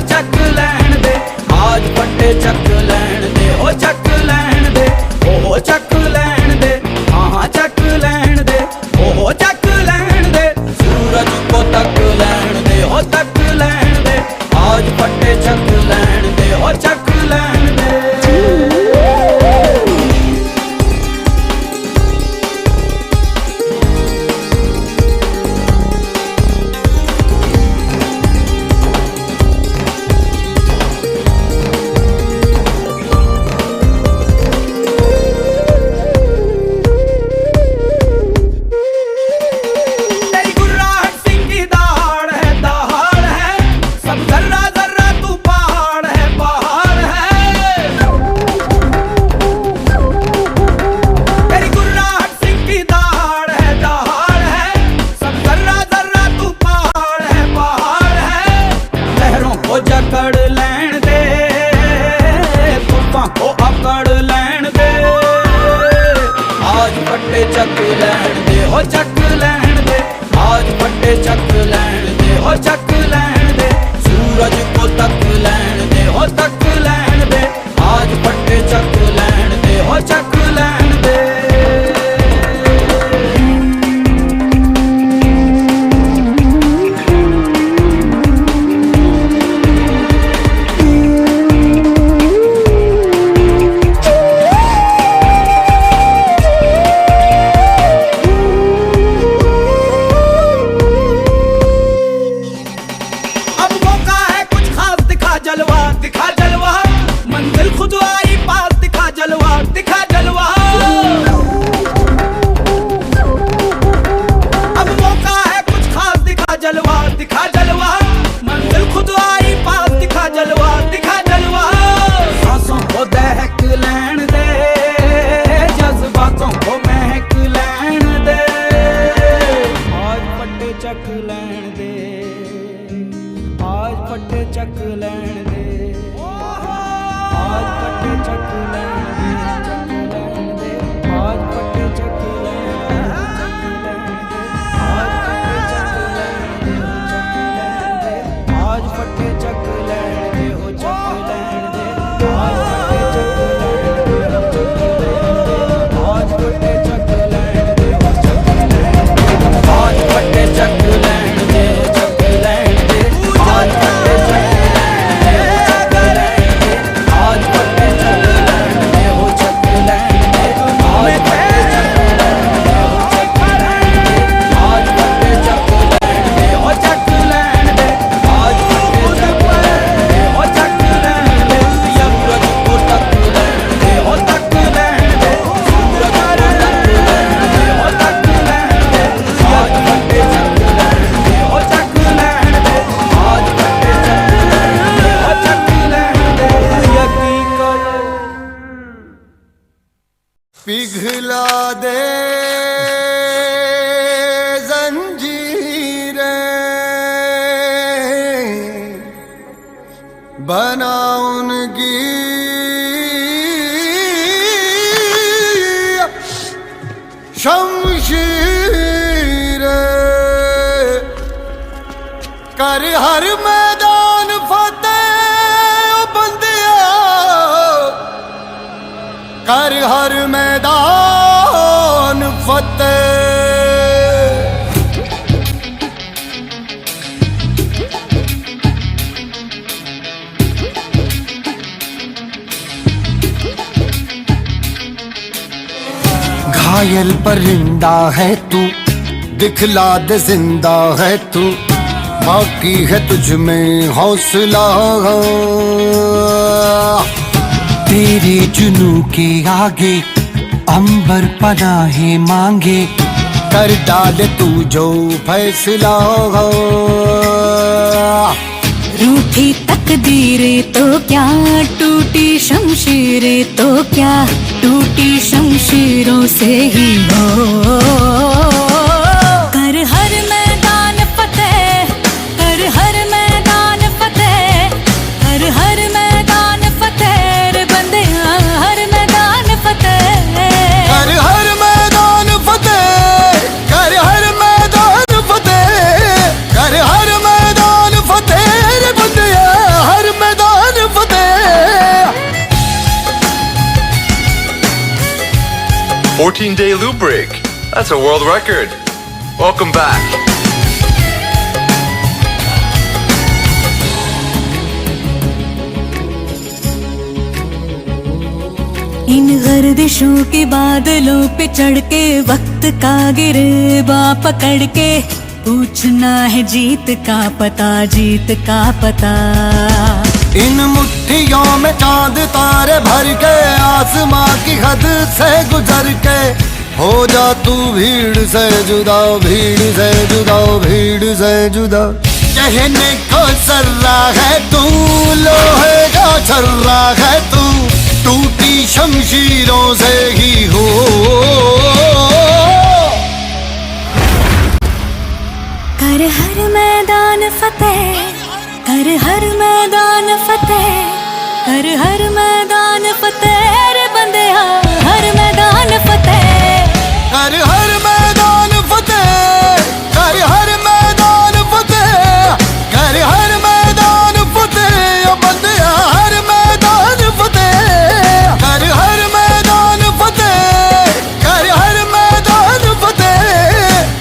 चक लैण दे, आज फटे चक लैण दे, ओ चक लैण दे, ओ चक लैण दे, हाँ चक लैण दे, ओ चक लैण दे, सूरज को तक लैण दे, ओ तक लैण दे, आज फटे चक लैण दे, ओ चक लैण दे। चक लैण दे, हो चक लैण दे, आज फटे चक लैण दे, हो चक लैण दे, सूरज को तक लैण दे, हो तक लैण दे, आज फटे चक लैण दे, हो चक लैण दे। चक लैण दे, आज फटे चक लैण दे, आज फटे चक लैण दे, चक लैण दे, आज फटे चक लैण दे, आज फटे चक लैण दे, चक लैण दे, आज फटे चक लैण दे, हो चक लैण दे, आज फटे चक लैण दे, आज फटे चक लैण दे, हो चक लैण दे, आज फटे चक लैण दे, चक लैण दे, आज फटे चक पिघला दे जंजीरें, बना उनकी शमशीरें, कर हर मैदान फतेह बंदिया, कर हर मैदान फतेह। घायल परिंदा है तू, दिखला दे जिंदा है तू, बाकी है तुझ में हौसला। तेरे जुनू के आगे अंबर पनाहे मांगे, कर डाल तू जो फैसला। रूठी तकदीरें तो क्या, टूटी शमशीरें तो क्या, टूटी शमशीरों से ही हो। कर हर मैदान फतेह, कर हर मैदान फतेह, कर हर मैदान फतेह रे बंदे, हर मैदान फतेह, कर हर मैदान फतेह, कर हर मैदान फतेह, कर हर मैदान फतेह रे बंदे, हर 14-day lube break. That's a world record. Welcome back. इन गर्दिशों के बादलों पे चढ़ के वक्त का गिरबा पकड़ के पूछना है जीत का पता, जीत का पता। इन मुट्ठियों में चांद तारे भर के आसमां की हद से गुजर के हो जा तू भीड़ से जुदा, भीड़ से जुदा, भीड़ से जुदा। कहने को सर्रा है तू, लोहे का छर्रा है तू, टूटी शमशीरों से ही हो। कर हर मैदान फतेह, कर हर मैदान फतेह, कर हर मैदान फतेह रे बंदेया, हर मैदान फतेह। कर हर मैदान फतेह, कर हर मैदान फतेह, कर हर मैदान फतेह, ओ बंदिया हर मैदान फतेह। कर हर मैदान फतेह, कर हर मैदान फतेह,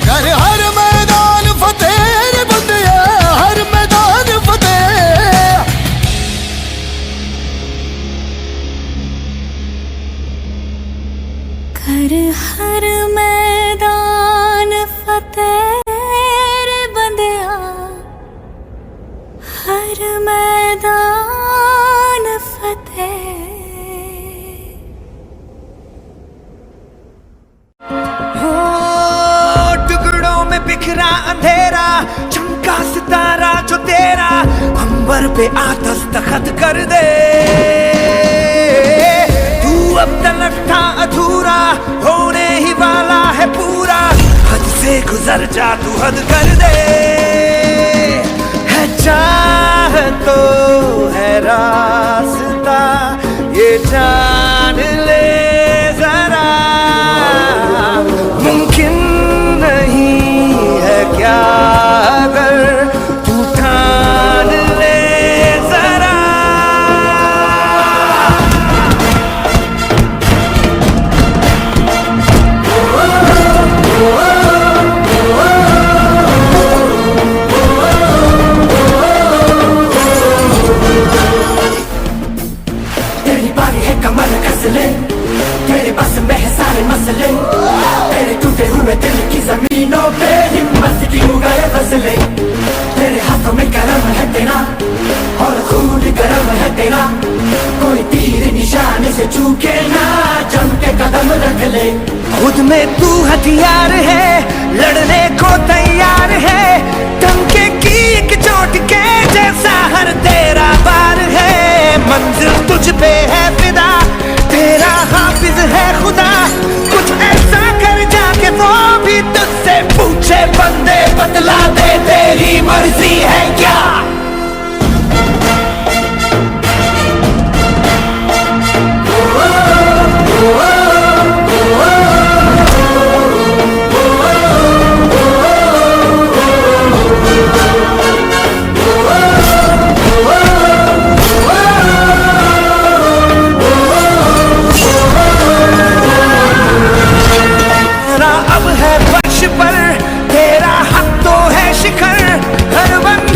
कर हर मैदान फतेह रे बंदिया हर मैदान फतेह। कर हर मैदान फतेह रे बंदेया, हर मैदान फतेह। हो टुकड़ों में बिखरा अंधेरा, चमका सितारा जो तेरा, अंबर पे आ दस्तखत कर दे। तू अब तलक था अधूरा, होने ही वाला है पूरा, हद से गुजर जा तू हद कर दे। है चाह तो है रास्ता, ये जान ले जरा, मुमकिन नहीं है क्या अगर तू ठान ले जरा। तेरी बारी है कमर कस ले, तेरे बस में है सारे मसले, तेरे टूटे हुए दिल की जमीनों पे हिम्मत की उगाए फसले। तेरे हाथों में कलम है तेरा और खून गरम है तेरा, कोई तीर निशाने से चूके ना, जम के कदम रख ले। खुद में तू हथियार है, लड़ने को तैयार है, टंके की एक चोट के जैसा हर तेरा बार है। मंजिल तुझ पे है फिदा, तेरा हाफिज है खुदा, कुछ ऐसा कर जाके वो भी तुझसे पूछे बंदे, बतला दे तेरी मर्जी है क्या। अब है फर्श पर तेरा हक तो है शिखर, हर बंदा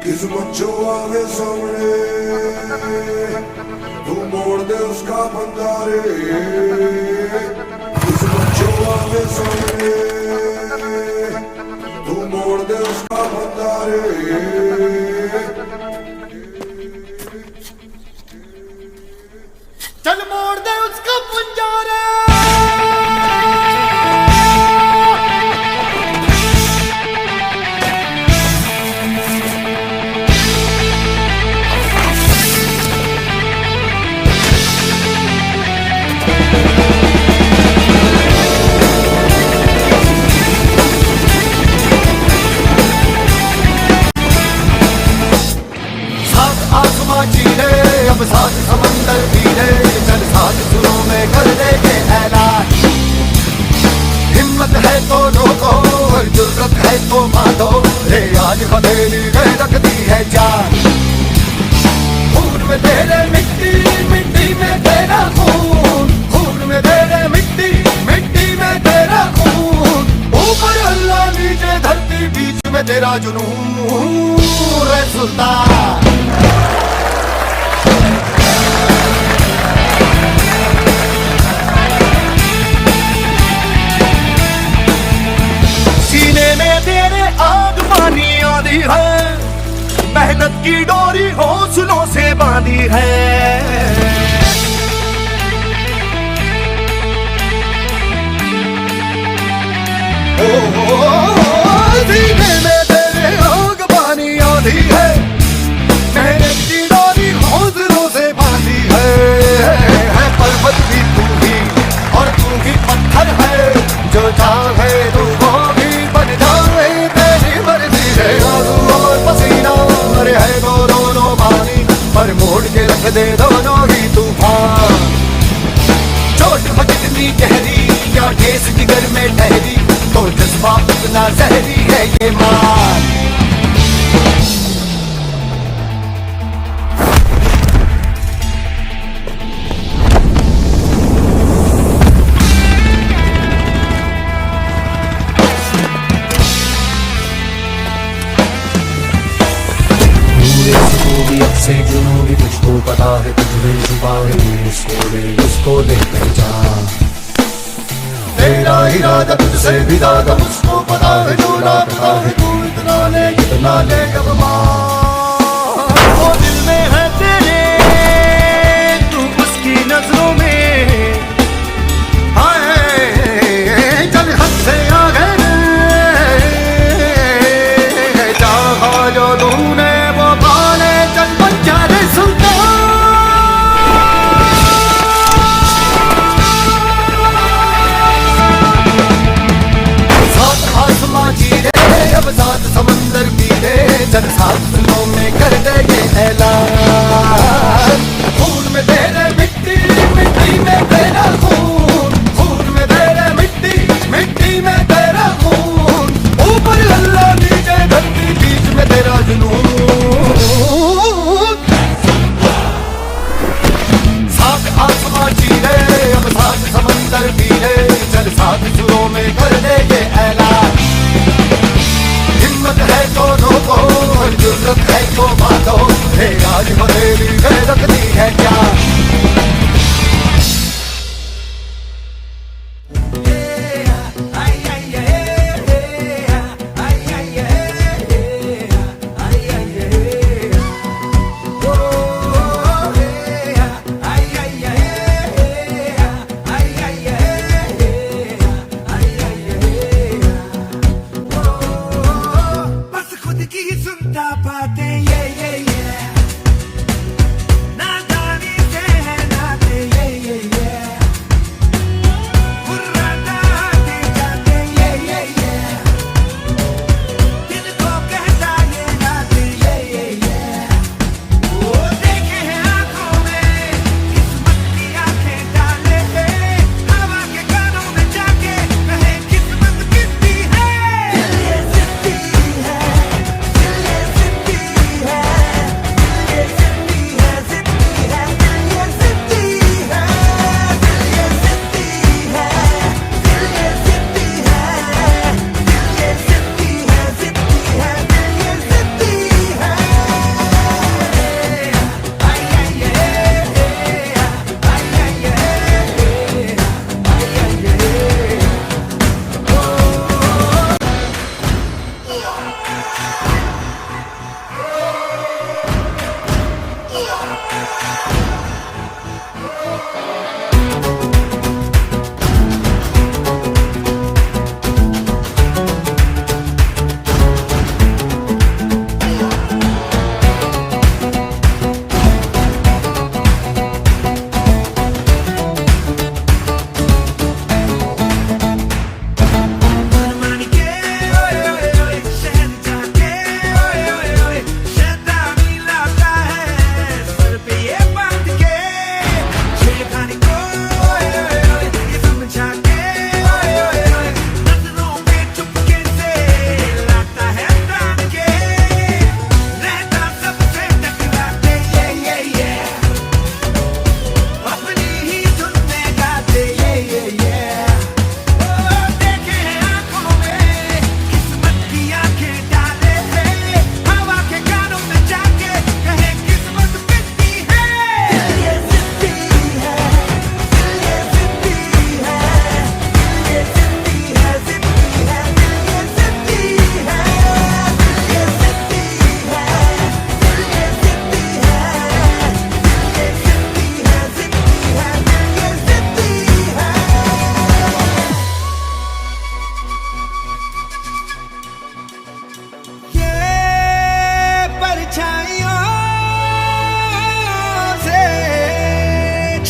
किस्मत जो आवे सामने तू मोड़ दे उसका पंजा रे किस्मत जो आवे सामने तू मोड़ दे उसका पंजा रे चल मोड़ दे उसका पंजा रे अब साथ समंदर पीरे चल साथ सुरों में कर दे के ऐलान हिम्मत है तो रोको और जुर्रत है तो मारो रे आज हथेली में रखती है जान खून में तेरे मिट्टी मिट्टी में तेरा खून खून में तेरे मिट्टी मिट्टी में तेरा खून ऊपर अल्लाह नीचे धरती बीच में तेरा जुनून रे सुल्तान आग पानी आदि है मेहनत की डोरी हौसलों से बांधी है सीने में तेरे आग पानी आदि है मेहनत की डोरी हौसलों से बांधी है पर्वत भी तू ही और तू ही पत्थर है जो चाहे तू वो भी बन जाए तेरी मर्जी है आंसू और पसीना अरे है वो दोनों पानी पर मोड़ के रख दे दोनों ही तूफान चोट कितनी गहरी या ठेस जिगर में ठहरी तो जज्बा इतना जहरी है ये मान से जुनून भी तुझको पता है तुझमें छुपा है उसको ले पहचान तेरा इरादा तुझसे भी ज्यादा मुझको पता है जो पता है तू इतना ले अब वो दिल में है तेरे तू उसकी नजरों में आए चल हद से आ गए चाहा जो तूने वो पाले चल बच्चा रे अब साथ समंदर पीरे चल साथ दिलों में कर दे ये ऐलान खून में तेरे मिट्टी मिट्टी में तेरा खून खून में तेरे मिट्टी मिट्टी में तेरा खून ऊपर अल्लाह नीचे धरती बीच में तेरा जुनून साथ आसमां चीरे अब साथ समंदर पीरे चल साथ सुरों में कर दे ये ऐलान हिम्मत है तो रोको और जुर्रत है तो मारो रे आज हथेली में रखती है जान बातें ये नादानी से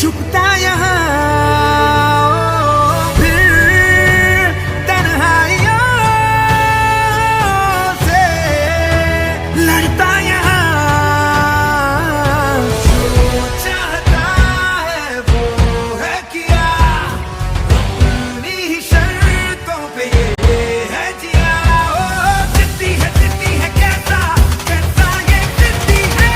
छुपता यहाँ फिर तन्हाइयों से लड़ता यहाँ जो चाहता है वो है किया अपनी ही शर्तों पे ये है जिया जिद्दी है कैसा कैसा ये जिद्दी है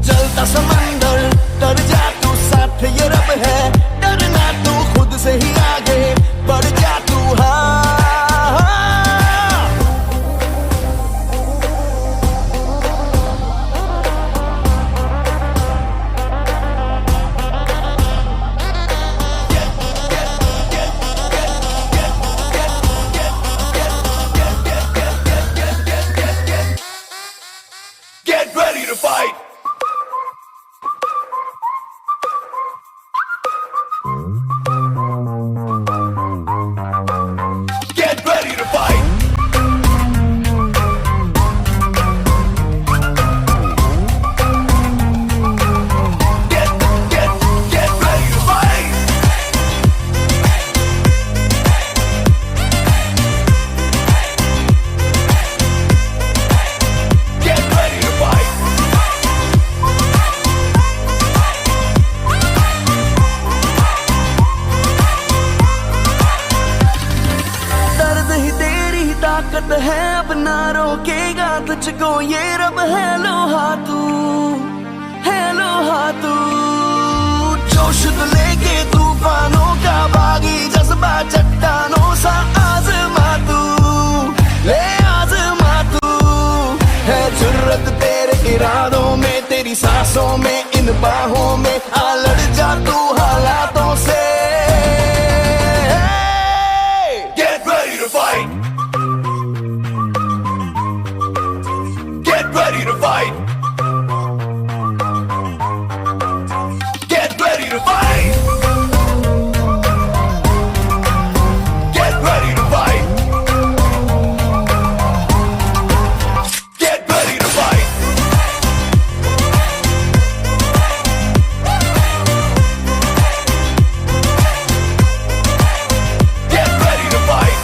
जलता समंदर डर जा तू साथ ये रब है डरना तू खुद से ही आगे बढ़ जा तू Get ready to fight! Get ready to fight! Get ready to fight! Get ready to fight! दर्द ही तेरी ही ताकत है अब ना रोकेगा तुझको ये रब है लोहा तू जोश तो लेके तूफानों का बागी जज्बा चट्टानों सा आजमा तू है जुर्रत तेरे इरादों में तेरी सांसों में इन बाहों में आ लड़ जा तू हालातों से Get ready to fight! Get ready to fight! Get ready to fight! Get ready to fight! Get ready to fight! Get ready to fight!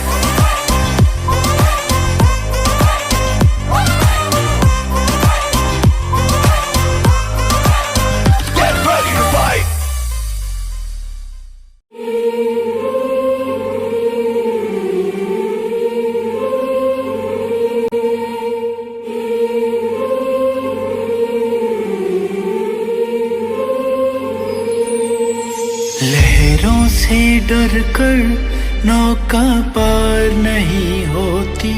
Get ready to fight! लहरों से डर कर नौका पार नहीं होती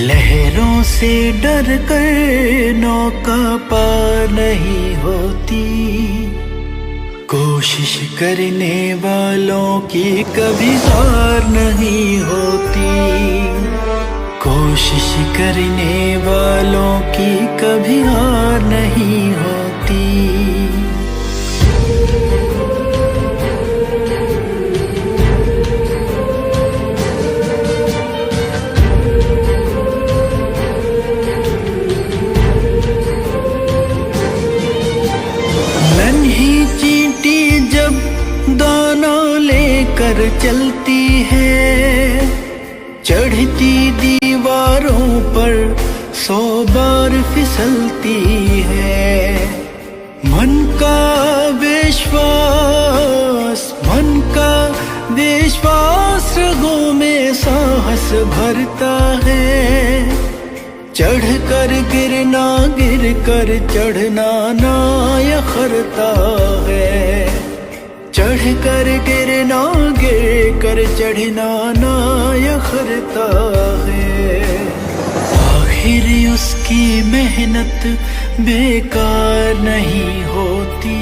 लहरों से डर कर नौका पार नहीं होती कोशिश करने वालों की कभी हार नहीं होती कोशिश करने वालों की कभी हार नहीं होती नन्ही चींटी जब दाना कर चलती है, चढ़ती दीवारों पर 100 बार फिसलती है। मन का विश्वास रगों में साहस भरता है। चढ़ कर गिरना, गिर कर चढ़ना ना यखरता है। चढ़ कर गिरना, गिर कर चढ़ना ना यखरता है। आखिर उसकी मेहनत बेकार नहीं होती,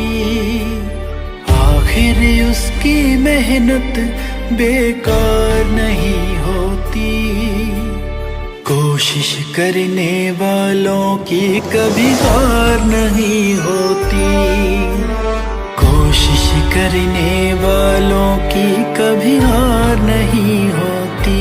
आखिर उसकी मेहनत बेकार नहीं होती। कोशिश करने वालों की कभी हार नहीं होती, कोशिश करने वालों की कभी हार नहीं होती।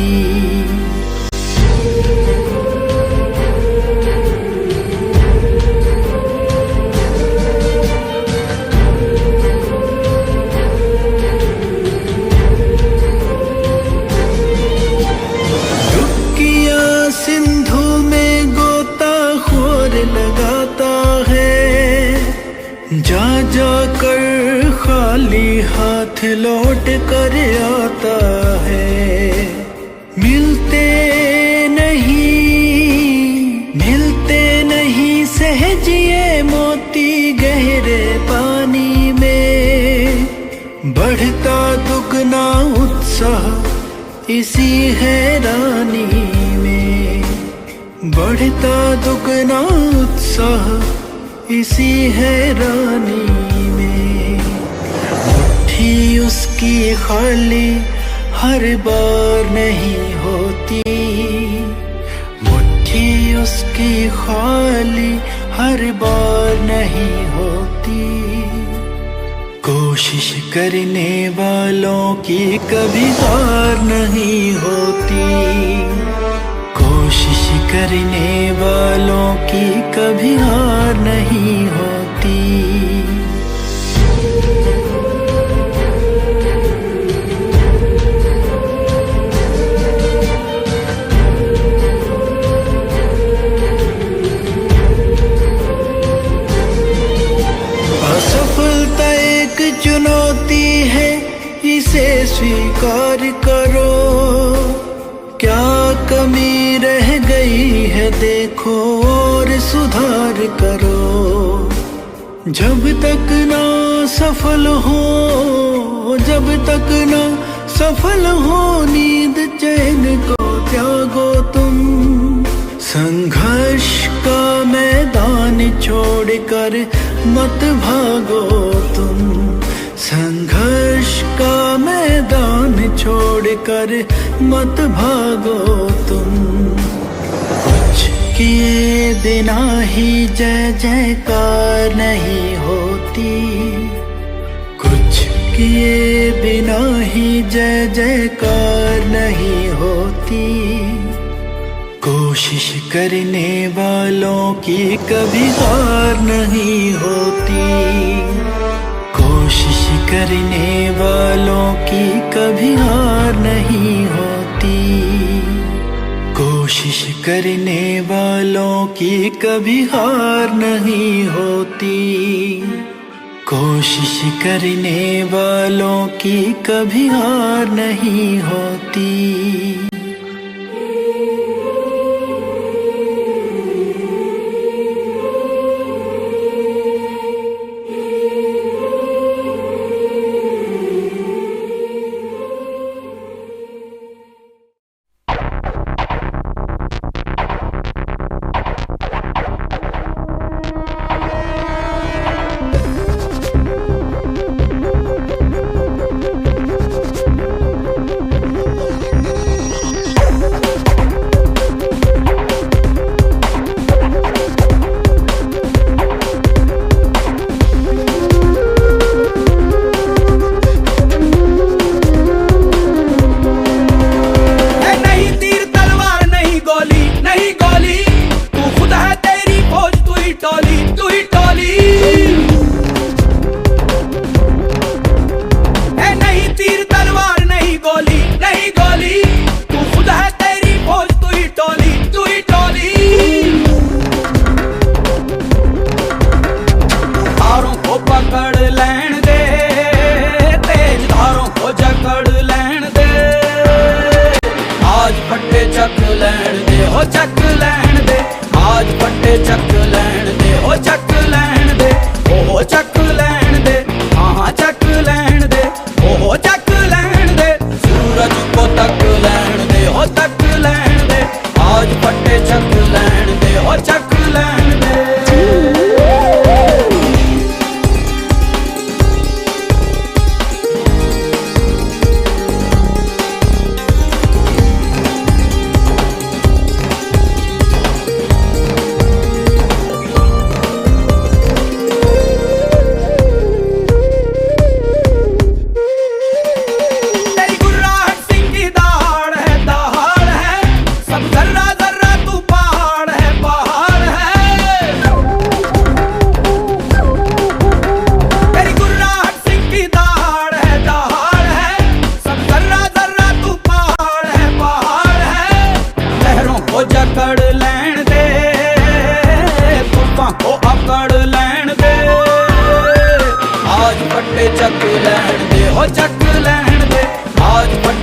सिंधु में गोताखोर लगाता है, जा जा कर खाली हाथ लौट कर आता है। मिलते नहीं सहजिए मोती गहरे पानी में। बढ़ता दुगना उत्साह इसी हैरानी में, बढ़ता दुगना उत्साह इसी हैरानी में। मुट्ठी उसकी खाली हर बार नहीं होती, मुट्ठी उसकी खाली हर बार नहीं होती। कोशिश करने वालों की कभी हार नहीं होती, कोशिश करने वालों की कभी हार नहीं होती। असफलता एक चुनौती है, इसे स्वीकार करो। क्या कमी रह गई है देखो और सुधार करो। जब तक ना सफल हो, जब तक ना सफल हो, नींद चैन को त्यागो तुम। संघर्ष का मैदान छोड़कर मत भागो तुम, संघर्ष का मैदान छोड़कर मत भागो तुम। कुछ किए बिना ही जय जयकार नहीं होती, कुछ किए बिना ही जय जयकार नहीं होती। कोशिश करने वालों की कभी हार नहीं होती, कोशिश करने वालों की कभी हार नहीं होती। कोशिश करने वालों की कभी हार नहीं होती, कोशिश करने वालों की कभी हार नहीं होती।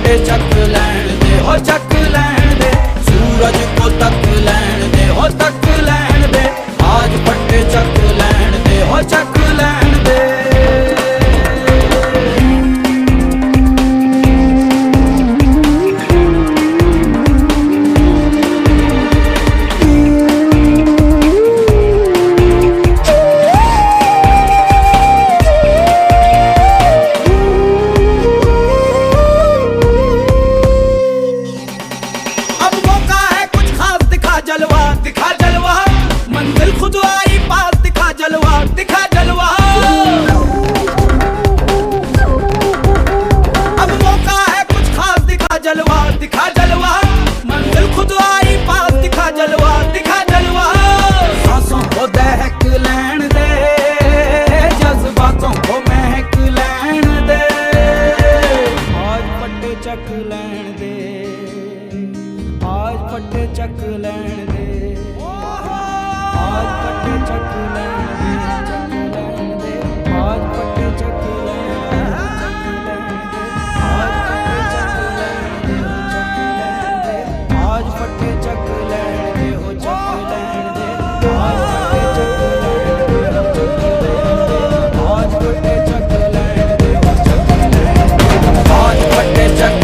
फटे चक लैण दे हो चक लैण दे सूरज को तक लैण दे हो तक लैण दे आज फटे चक लैण दे हो चक लैण दे दिखा जलवा मंजिल खुद आई पास दिखा जलवा अब मौका है कुछ खास दिखा जलवा मंजिल खुद आई पास दिखा जलवा सांसों को दहक लैण दे जज्बातों को महक लैण दे आज फटे चक लैण दे आज फटे चक लैण दे आज फटे चक लैण दे आज फटे चक लैण दे आज फटे चक लैण दे हो चक लैण दे आज फटे चक लैण दे हो चक लैण दे आज फटे चक लैण दे हो चक लैण दे आज फटे चक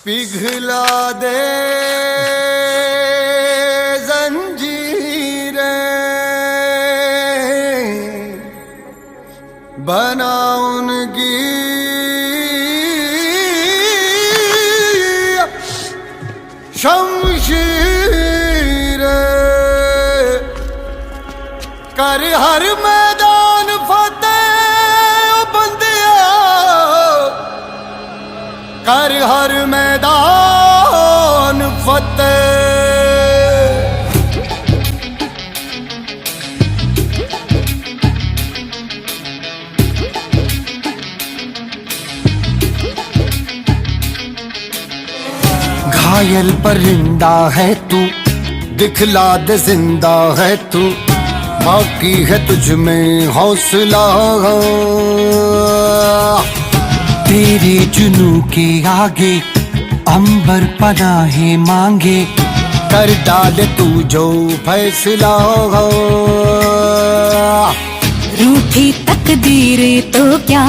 पिघला दे जंजीरें बना उनकी शमशीरें कर हर मैदान फतेह बंदिया कर हर मैदान फतेह घायल परिंदा है तू दिखला दे जिंदा है तू बाकी है तुझ में हौसला तेरे जुनू के आगे अंबर पनाहे मांगे कर डाल तू जो फैसला रूठी तकदीरें तो क्या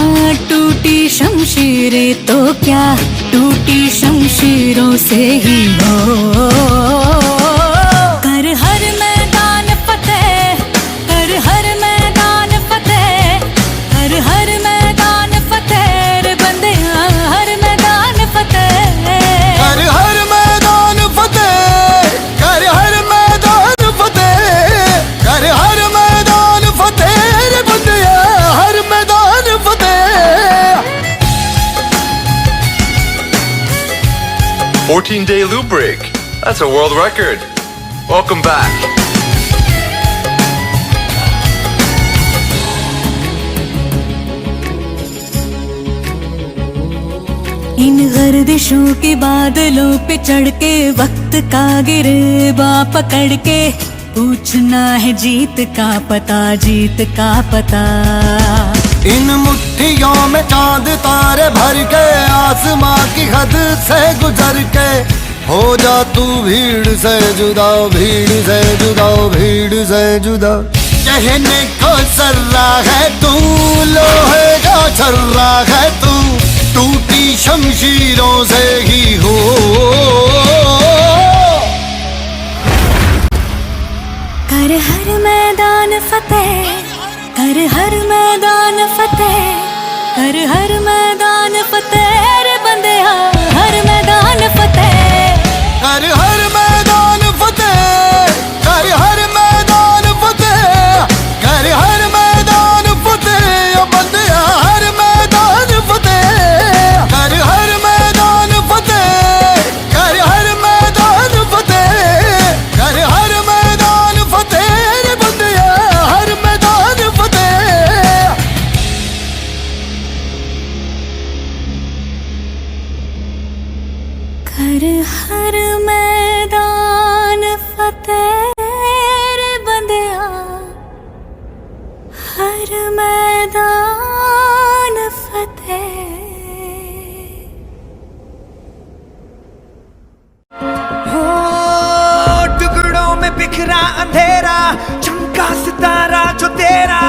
टूटी शमशीरें तो क्या टूटी शमशीरों से ही हो कर हर मैदान फतेह कर हर मैदान फतेह कर हर मैदान फतेह रे बंदे हर मैदान फतेह कर हर मैदान फतेह कर हर मैदान फतेह कर हर मैदान फतेह रे बंदे हर मैदान फतेह 14-day loop break. That's a world record. Welcome back. इन गर्दिशों के बादलों पे चढ़ के वक्त का गिरबा पकड़ के पूछना है जीत का पता जीत का पता इन मुट्ठियों में चांद तारे भर के आसमां की हद से गुजर के हो जा तू भीड़ से जुदा भीड़ से जुदा भीड़ से जुदा कहने को सर्रा है तू लोहे का छर्रा है तू टूटी शमशीरों से ही हो कर हर मैदान फतेह कर हर मैदान फतेह कर हर मैदान फतेह रे बंदे हर मैदान फतेह कर हर मैदान फतेह कर हर मैदान बिखरा अंधेरा, चमका सितारा जो तेरा,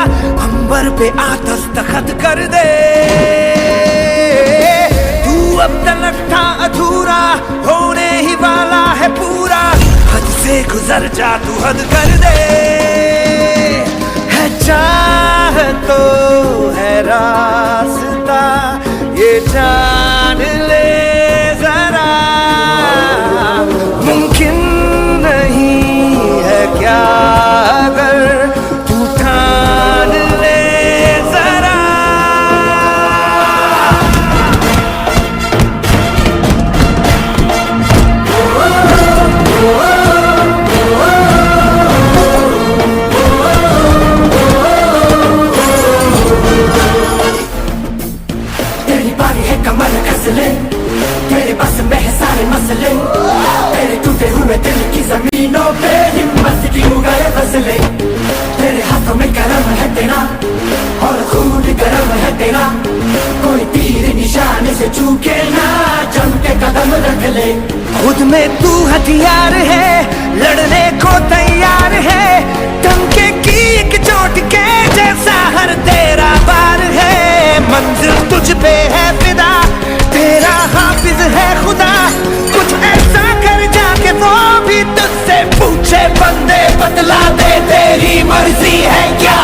अंबर पे आ दस्तखत कर दे। तू अब तलक था अधूरा, होने ही वाला है पूरा, हद से गुजर जा तू हद कर दे। है चाह तो है रास्ता, ये जान ले जरा, मुमकिन नहीं है क्या अगर तू ठान ले जरा। तेरी बारी है कमर कस ले, तेरे बस में है सारे मसले, तेरे टूटे हुए दिल की जमीनों पे हिम्मत की उगाए फसले। तेरे हाथों में कलम है तेरा और खून गरम है तेरा, कोई तीर निशाने से चूके ना, जम के कदम रख ले। खुद में तू हथियार है, लड़ने को तैयार है, टंके की एक चोट के जैसा हर तेरा बार है। मंजिल तुझ पे है फिदा, तेरा हाफिज है खुदा, कुछ ऐसा कर जाके वो भी तुझसे पूछे बंदे, बतला दे तेरी मर्जी है क्या।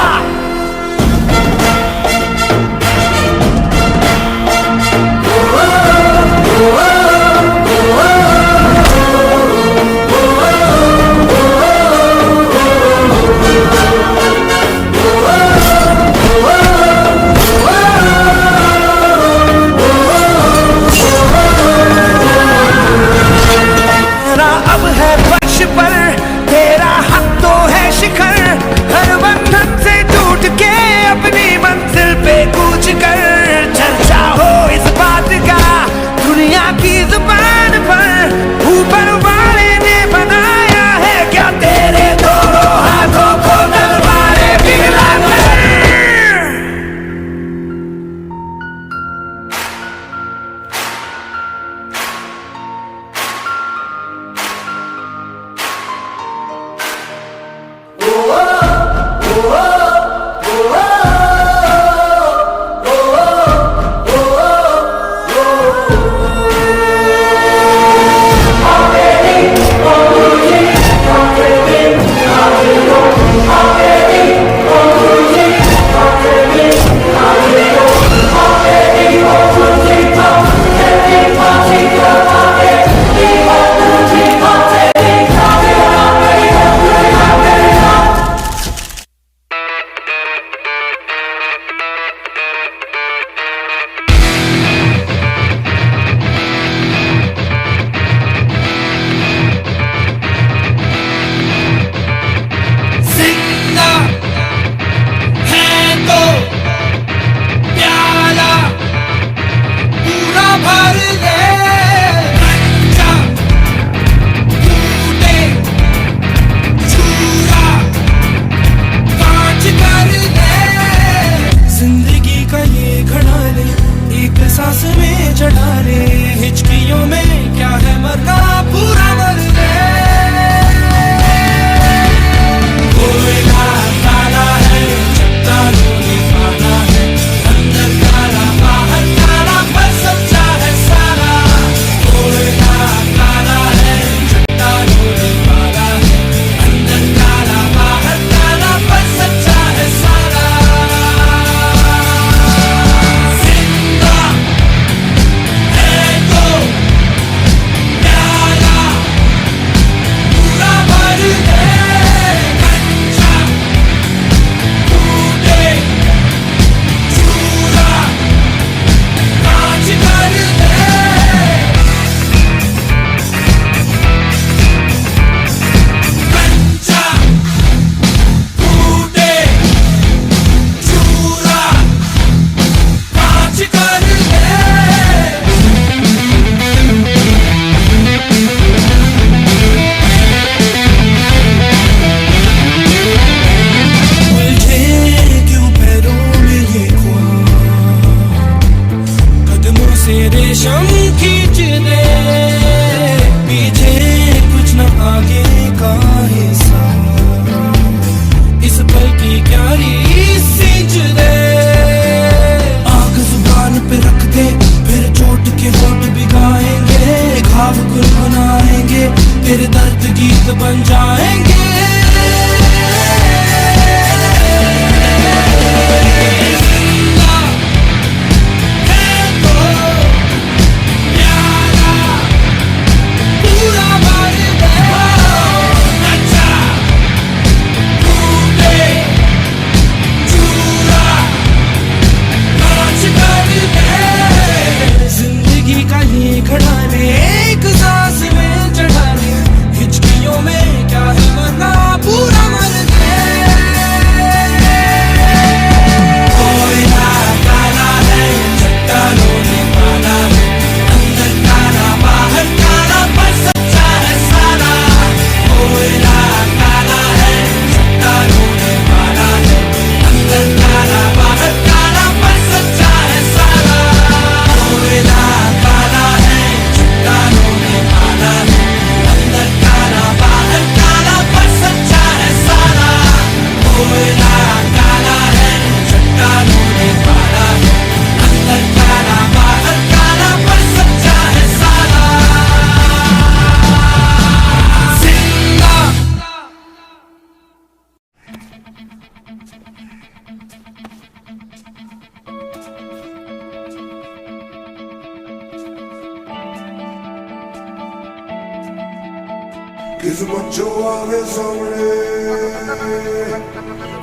जिस बच्चों आवे सामने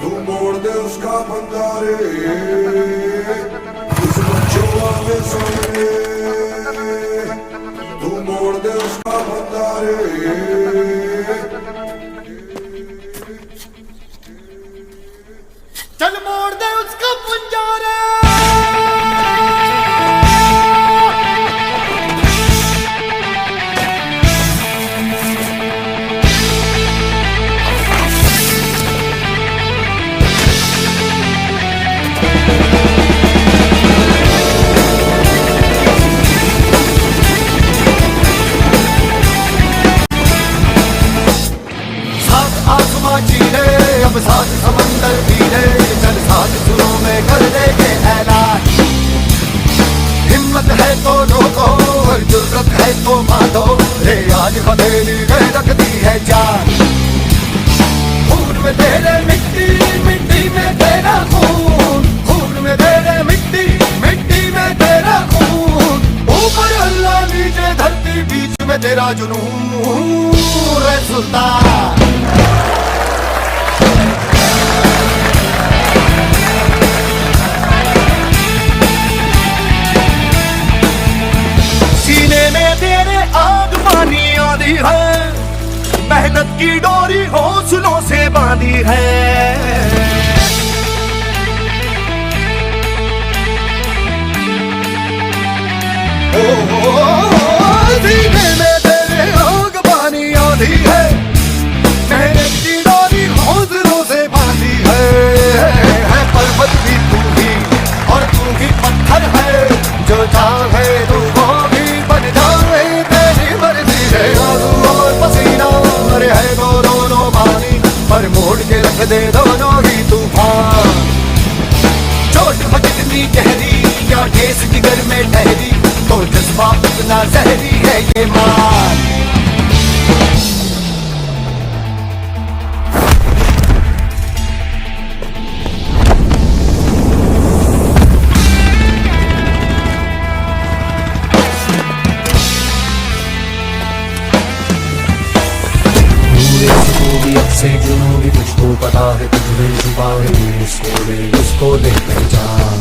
तू मोड़ दे उसका बंदा रे जिस बच्चों आवे सामने तू मोड़ दे उसका बंदा रे चल मोड़ दे उसका पंजारा अब साथ समंदर पीले चल साथ सुरों में कर दे के ऐलान हिम्मत है तो रोको और जुर्रत है तो मारो रे आज हथेली में रखती है जान खून में तेरे मिट्टी मिट्टी में तेरा खून खून में तेरे मिट्टी मिट्टी में तेरा खून ऊपर अल्लाह नीचे धरती बीच में तेरा जुनून रे सुल्तान मेहनत की डोरी हौसलों से बांधी है सीने में तेरे आग पानी आधी है मेहनत की डोरी हौसलों से बांधी है पर्वत भी तू ही और तू ही पत्थर है जो चाहे तू वो भी बन जाए तेरी मर्जी है और पसीना है दोनों पानी पर मोड़ के रख दे दोनों ही तूफान चोट कितनी गहरी या ठेस जिगर में ठहरी तो जज्बा इतना जहरी है ये मान से जुनून भी तुझको पता है तुझमें छुपा है उसको ले पहचान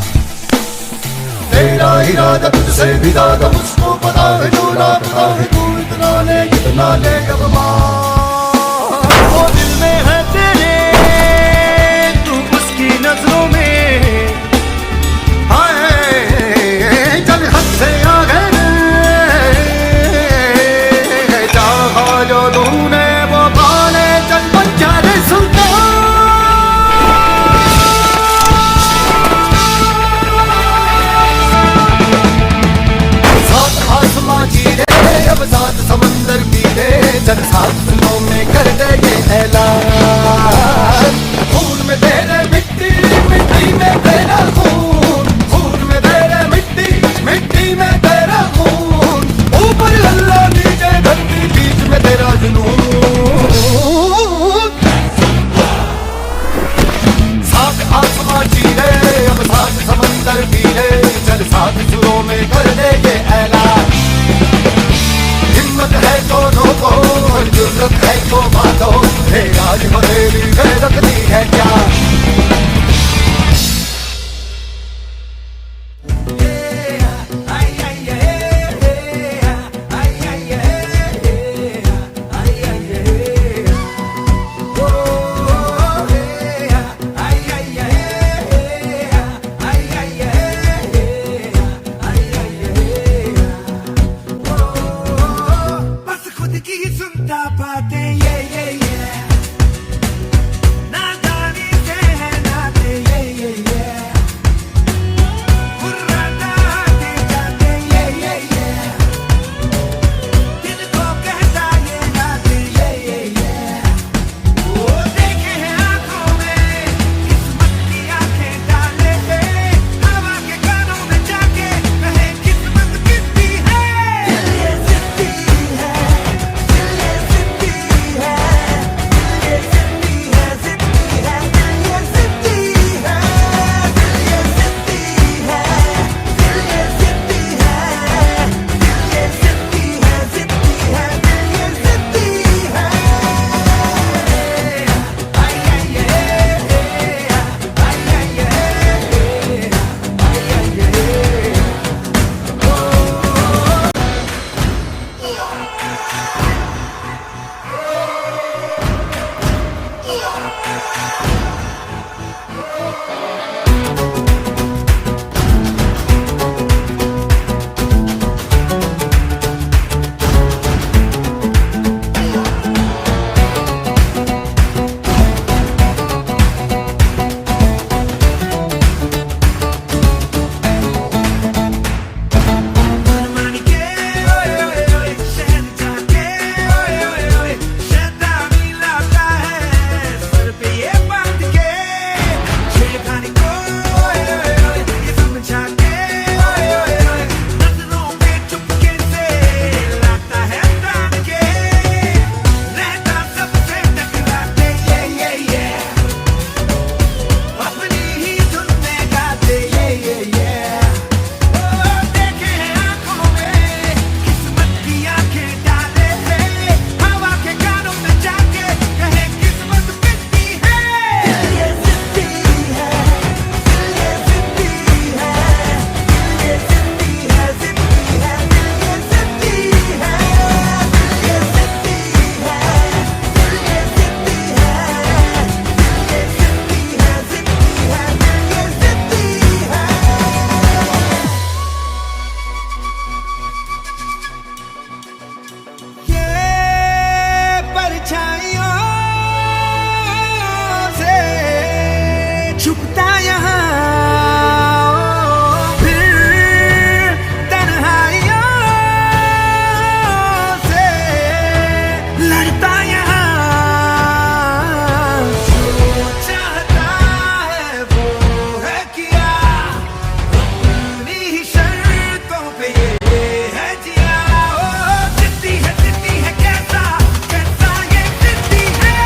तेरा इरादा तुझसे भी ज्यादा मुझको पता है जो लापता है तू इतना ले अब वो दिल में है तेरे तू उसकी नजरों में हाय चल हद से आ गए चाहा जो तूने वो पाले चल पंजारे साथ आसमां चीरे अब साथ समंदर पीले चल साथ छुपता यहाँ फिर तन्हाइयों से लड़ता यहाँ जो चाहता है वो है किया अपनी ही शर्तों पे ये है जिया ओ जिद्दी है कैसा कैसा ये जिद्दी है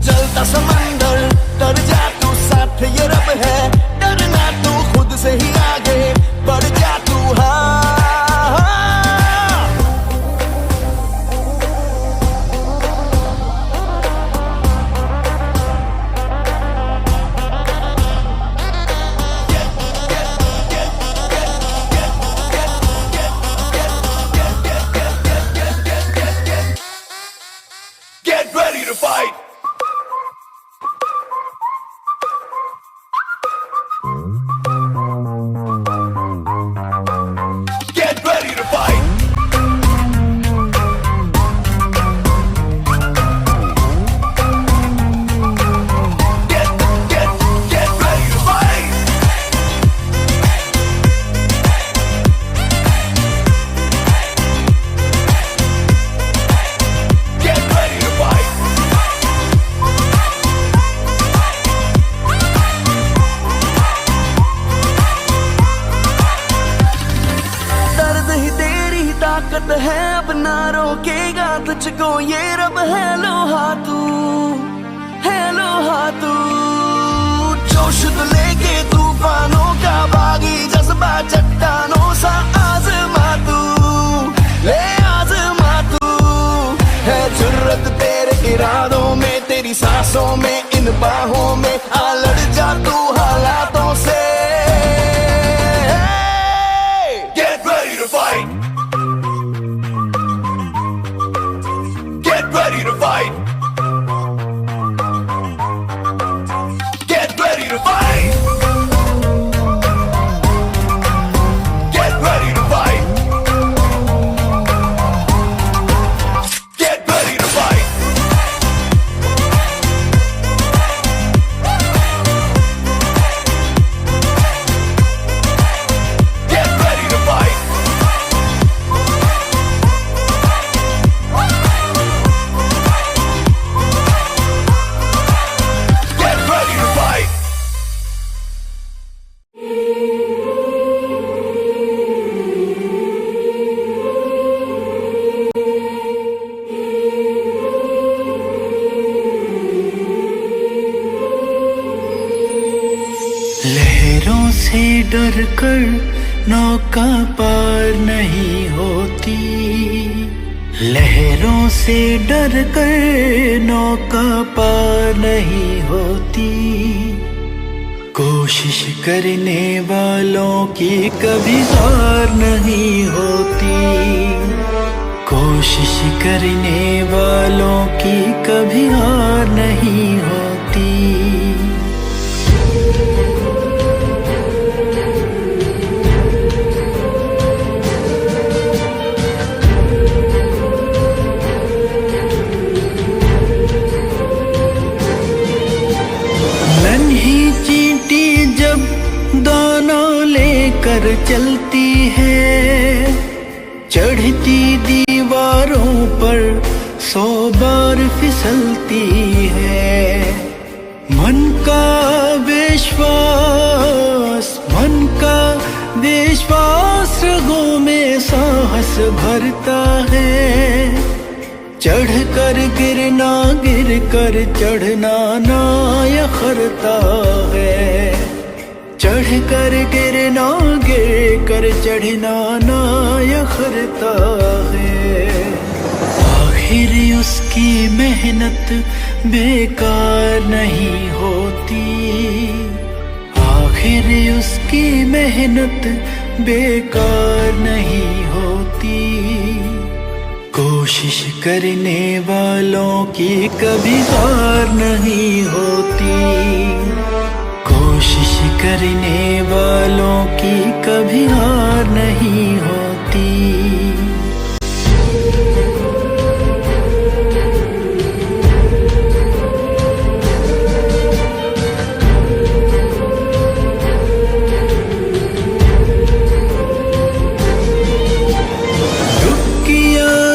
जलता समंदर डर जा तू साथ ये रब है डरना तू खुद से ही आगे बढ़ जा तू हाँ Get ready to fight! Get ready to fight! Get ready to fight! Get ready to fight! दर्द ही तेरी ही ताकत है अब ना रोकेगा तुझको ये रब है लोहा तू जोश तो लेके तूफानों का बागी जज्बा चट्टानों सा आजमा तू है जुर्रत तेरे इरादों में तेरी सांसों में इन बाहों में आ लड़ जा तू हालातों से Get ready to fight! Get ready to fight! Get ready to fight! लहरों से डर कर नौका पार नहीं होती, लहरों से डर कर नौका पार नहीं होती। कोशिश करने वालों की कभी हार नहीं होती, कोशिश करने वालों की कभी हार नहीं होती। नन्ही चींटी जब दाना लेकर चलती है, चढ़ती दीवारों पर 100 बार फिसलती है। मन का विश्वास रगों में साहस भरता है। चढ़ कर गिरना, गिर कर चढ़ना ना यखरता है। चढ़ कर गिरना, गिर कर चढ़ना ना यखरता है। आखिर उसकी मेहनत बेकार नहीं होती, आखिर उसकी मेहनत बेकार नहीं होती। कोशिश करने वालों की कभी हार नहीं होती, कोशिश करने वालों की कभी हार नहीं होती।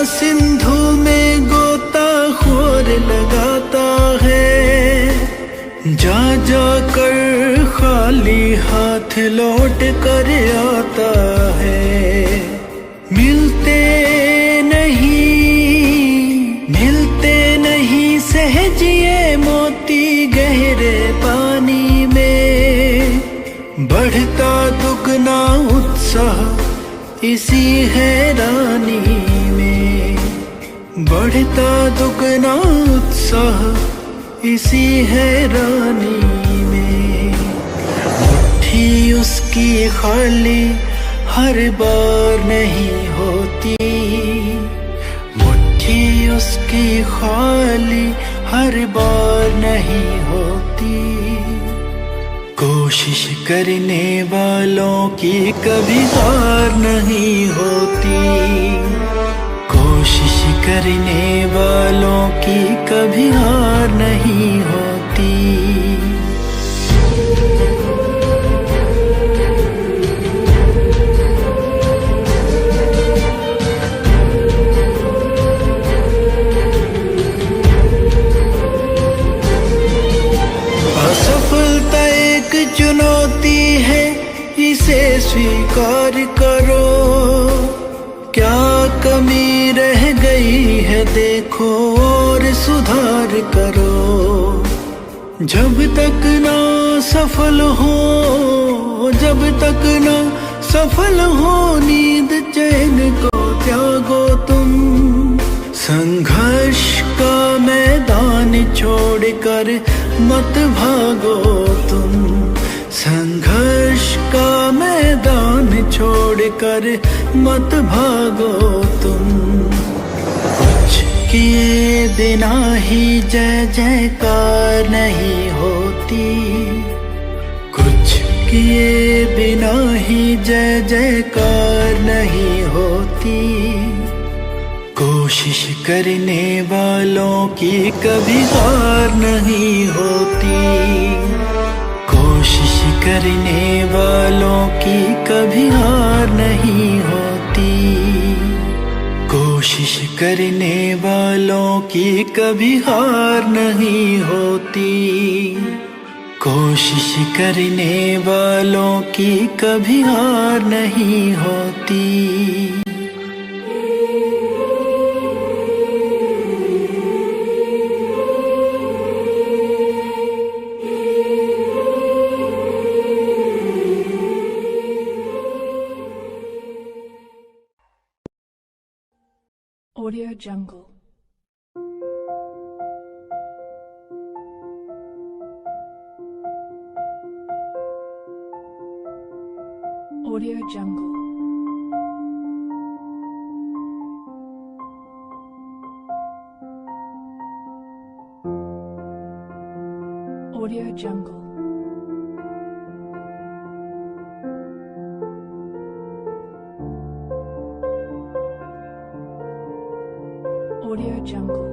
सिंधु में गोताखोर लगाता है, जा जा कर खाली हाथ लौट कर आता है। मिलते नहीं सहजिए मोती गहरे पानी में। बढ़ता दुगना उत्साह इसी हैरानी में, बढ़ता दुगना उत्साह इसी हैरानी में। मुट्ठी उसकी खाली हर बार नहीं होती, मुट्ठी उसकी खाली हर बार नहीं होती। कोशिश करने वालों की कभी हार नहीं होती, कोशिश करने वालों की कभी हार नहीं होती। असफलता एक चुनौती है, इसे स्वीकार करो। क्या कमी रह गई है देखो और सुधार करो। जब तक ना सफल हो, जब तक ना सफल हो, नींद चैन को त्यागो तुम। संघर्ष का मैदान छोड़कर मत भागो तुम, संघर्ष का मैदान छोड़कर मत भागो तुम। कुछ किए बिना ही जय जयकार नहीं होती, कुछ किए बिना ही जय जयकार नहीं होती। कोशिश करने वालों की कभी हार नहीं होती, कोशिश करने वालों की कभी हार नहीं होती। कोशिश करने वालों की कभी हार नहीं होती, कोशिश करने वालों की कभी हार नहीं होती। Audio Jungle. Audio Jungle. Audio Jungle. Audio Jungle.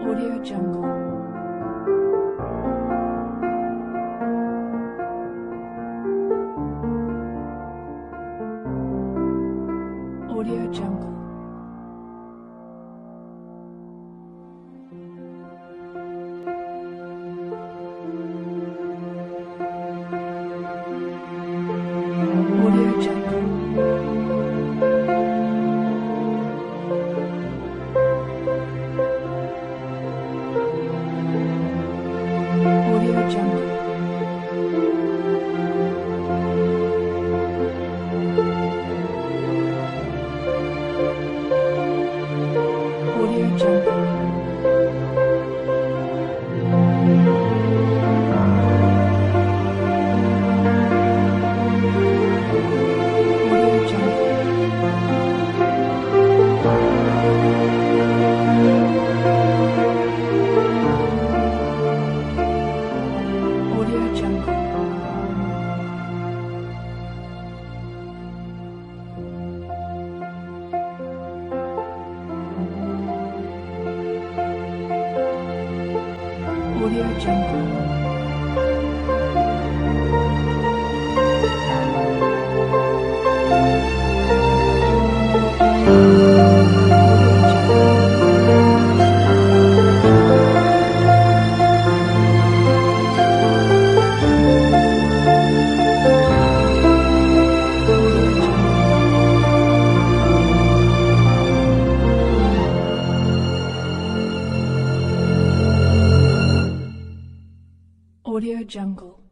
Audio Jungle. Audio Jungle. Audio Jungle. Audio Jungle. Audio Jungle. Audio Jungle. Audio Jungle. Audio Jungle. Audio Jungle.